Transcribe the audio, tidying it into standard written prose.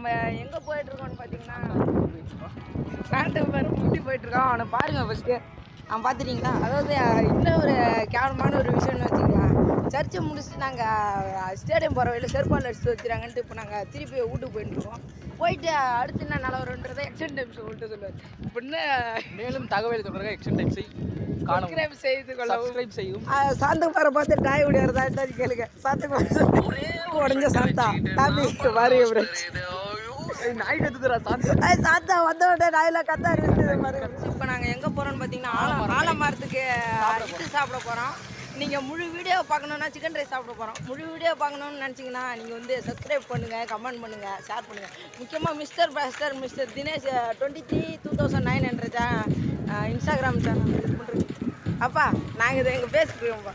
நம்ம எங்கே போயிட்டுருக்கோம்னு பார்த்தீங்கன்னா சாண்டவர் ஊட்டி போயிட்டுருக்கோம். அவனை பாருங்கள் ஃபஸ்ட்டு. அவன் பார்த்துட்டிங்களா? அதாவது இன்னும் ஒரு கேவலமான ஒரு விஷயம்னு வச்சுக்கலாம். சர்ச்சை முடிச்சுட்டு நாங்கள் ஸ்டேடியம் போகிற வழியில் செருப்பால் அடிச்சு வச்சுறாங்கன்ட்டு இப்போ நாங்கள் திருப்பி வீட்டுக்கு போயிட்டுருக்கோம். போயிட்டு அடுத்து என்ன நிலவரன்றதை எக்ஷன் டைம்ஸ் சொல்லிட்டு சொல்லுவார். இப்படின்னு மேலும் தகவல் தொடர்க எக்ஷன் டைம்ஸை சப்ஸ்கிரைப் செய்து சப்ஸ்கிரைப் செய்யும். சாந்தகுமாரை பார்த்து டாய் உடையறதா கேளுங்க. சாந்தகுமார் உடஞ்ச சாந்தா டாபி பாருங்க. நாய் கத்துறா சாத்தா வந்தோட நாயில கத்த ஆரம்பிச்சது பாருங்க. இப்போ நாங்கள் எங்கே போகிறோம்னு பார்த்தீங்கன்னா ஆலமரத்துக்கு இது சாப்பிட போகிறோம். நீங்கள் முழு வீடியோ பார்க்கணுன்னா சிக்கன் ரைஸ் சாப்பிட போகிறோம். முழு வீடியோ பார்க்கணுன்னு நினச்சிங்கன்னா நீங்கள் வந்து சப்ஸ்கிரைப் பண்ணுங்கள், கமெண்ட் பண்ணுங்கள், ஷேர் பண்ணுங்கள். முக்கியமாக மிஸ்டர் தினேஷ் 23,2009 என்ற இன்ஸ்டாகிராம் சேனல் இது பண்ணுறோம். அப்பா நாங்கள் இதை எங்கள் பேசிக்கிறோம்ப்பா.